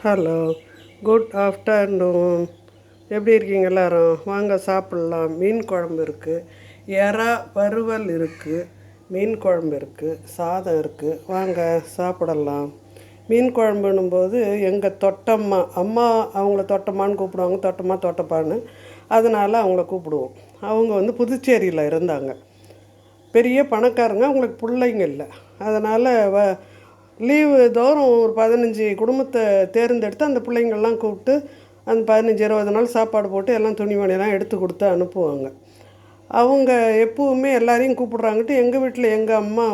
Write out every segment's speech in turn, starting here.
Hello, good afternoon. எப்படி இருக்கீங்க எல்லோரும்? வாங்க சாப்பிட்லாம். மீன் குழம்பு இருக்குது, எறா வறுவல் இருக்குது, மீன் குழம்பு இருக்குது, சாதம் இருக்குது. வாங்க சாப்பிடலாம். மீன் குழம்புன்னும்போது எங்கள் தொட்டம்மா, அம்மா அவங்கள தொட்டம்மான்னு கூப்பிடுவாங்க, தொட்டம்மா தொட்டப்பான்னு. அதனால் அவங்கள கூப்பிடுவோம். அவங்க புதுச்சேரியில் இருந்தாங்க. பெரிய பணக்காரங்க, அவங்களுக்கு பிள்ளைங்க இல்லை. அதனால் லீவு தோறும் ஒரு 15 குடும்பத்தை தேர்ந்தெடுத்து அந்த பிள்ளைங்கள்லாம் கூப்பிட்டு அந்த 15-20 நாள் சாப்பாடு போட்டு எல்லாம் துணிமணியெல்லாம் எடுத்து கொடுத்து அனுப்புவாங்க. அவங்க எப்போவுமே எல்லாரையும் கூப்பிட்றாங்கட்டு எங்கள் வீட்டில் எங்கள் அம்மா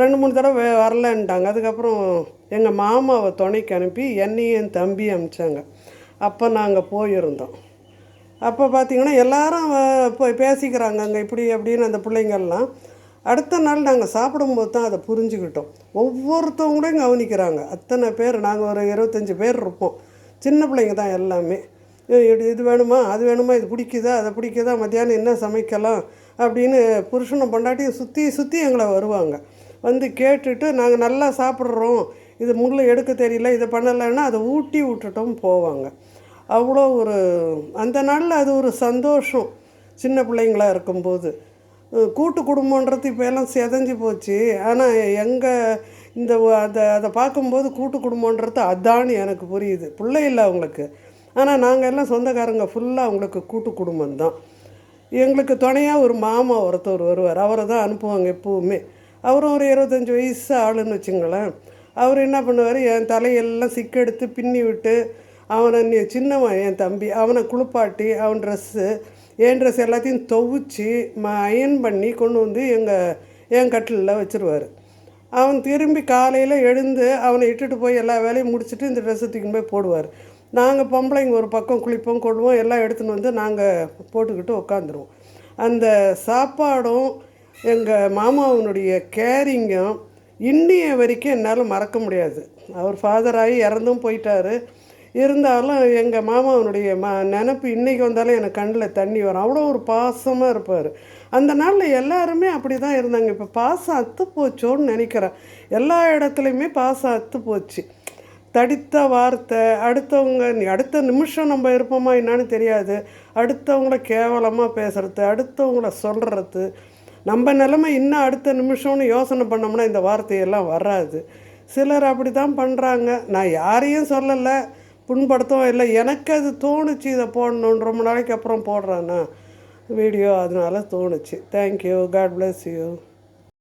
2-3 தடவை வரலன்ட்டாங்க. அதுக்கப்புறம் எங்கள் மாமாவை துணைக்கு அனுப்பி என்னையும் என் தம்பி அனுப்பிச்சாங்க. அப்போ நாங்கள் போயிருந்தோம். அப்போ பார்த்திங்கன்னா எல்லாரும் போய் பேசிக்கிறாங்க அங்கே இப்படி அப்படின்னு அந்த பிள்ளைங்கள்லாம். அடுத்த நாள் நாங்கள் சாப்பிடும்போது தான் அதை புரிஞ்சுக்கிட்டோம். ஒவ்வொருத்தவங்களையும் கவனிக்கிறாங்க. அத்தனை பேர், நாங்கள் ஒரு 25 பேர் இருப்போம். சின்ன பிள்ளைங்க தான் எல்லாமே. இது வேணுமா, அது வேணுமா, இது பிடிக்குதா, அதை பிடிக்குதா, மத்தியானம் என்ன சமைக்கலாம் அப்படின்னு புருஷனை பொண்டாட்டியை சுற்றி சுற்றி எங்களை வருவாங்க. கேட்டுட்டு நாங்கள் நல்லா சாப்பிட்றோம், இது முள்ளு எடுக்க தெரியல, இதை பண்ணலைன்னா அதை ஊட்டி விட்டுட்டோம் போவாங்க. அவ்வளோ ஒரு அந்த நாளில் அது ஒரு சந்தோஷம். சின்ன பிள்ளைங்களாக இருக்கும்போது கூட்டு குடும்பன்றது இப்போ எல்லாம் செதஞ்சு போச்சு. ஆனால் எங்கள் அதை பார்க்கும்போது கூட்டு குடும்பன்றது அதான்னு எனக்கு புரியுது. பிள்ளை இல்லை அவங்களுக்கு, ஆனால் நாங்கள் எல்லாம் சொந்தக்காரங்க ஃபுல்லாக அவங்களுக்கு கூட்டு குடும்பம்தான். எங்களுக்கு துணையாக ஒரு மாமா ஒருத்தர் வருவார். அவரை தான் அனுப்புவாங்க எப்போவுமே. அவரும் ஒரு 25 வயசு ஆளுன்னு வச்சுங்களேன். அவர் என்ன பண்ணுவார், என் தலையெல்லாம் சிக்கெடுத்து பின்னி விட்டு அவனை சின்னவன் என் தம்பி, அவனை குளிப்பாட்டி அவன் ட்ரெஸ்ஸு என் ட்ரெஸ் எல்லாத்தையும் துவைச்சி அயன் பண்ணி கொண்டு என் கட்டிலில் வச்சுருவார். அவன் திரும்பி காலையில் எழுந்து அவனை இட்டுட்டு போய் எல்லா வேலையும் முடிச்சுட்டு இந்த ட்ரெஸ்ஸை தூக்கின்னு போய் போடுவார். நாங்கள் பொம்பளைங்க ஒரு பக்கம் குளிப்போம், கொள்வோம், எல்லாம் எடுத்துன்னு நாங்கள் போட்டுக்கிட்டு உட்காந்துருவோம். அந்த சாப்பாடும் எங்கள் மாமாவனுடைய கேரிங்கும் இன்னிய வரைக்கும் என்னால் மறக்க முடியாது. அவர் ஃபாதராகி இறந்தும் போயிட்டார். இருந்தாலும் எங்கள் மாமாவனுடைய நினப்பு இன்றைக்கி வந்தாலும் எனக்கு கண்ணில் தண்ணி வரும். அவ்வளோ ஒரு பாசமாக இருப்பார். அந்த நாளில் எல்லாருமே அப்படி தான் இருந்தாங்க. இப்போ பாசம் அத்து போச்சோன்னு நினைக்கிறேன். எல்லா இடத்துலையுமே பாசம் அத்து போச்சு. தடித்த வார்த்தை, அடுத்த நிமிஷம் நம்ம இருப்போமா என்னான்னு தெரியாது. அடுத்தவங்கள கேவலமாக பேசுகிறது, அடுத்தவங்கள சொல்கிறது. நம்ம நிலைமை இன்னும் அடுத்த நிமிஷம்னு யோசனை பண்ணோம்னா இந்த வார்த்தையெல்லாம் வராது. சிலர் அப்படி தான் பண்ணுறாங்க. நான் யாரையும் சொல்லலை, புண்படுத்தவும் இல்லை. எனக்கு அது தோணுச்சு இதை போடணுன்னு. ரொம்ப நாளைக்கு அப்புறம் போடுறேன்னா வீடியோ, அதனால தோணுச்சு. தேங்க்யூ. God bless you.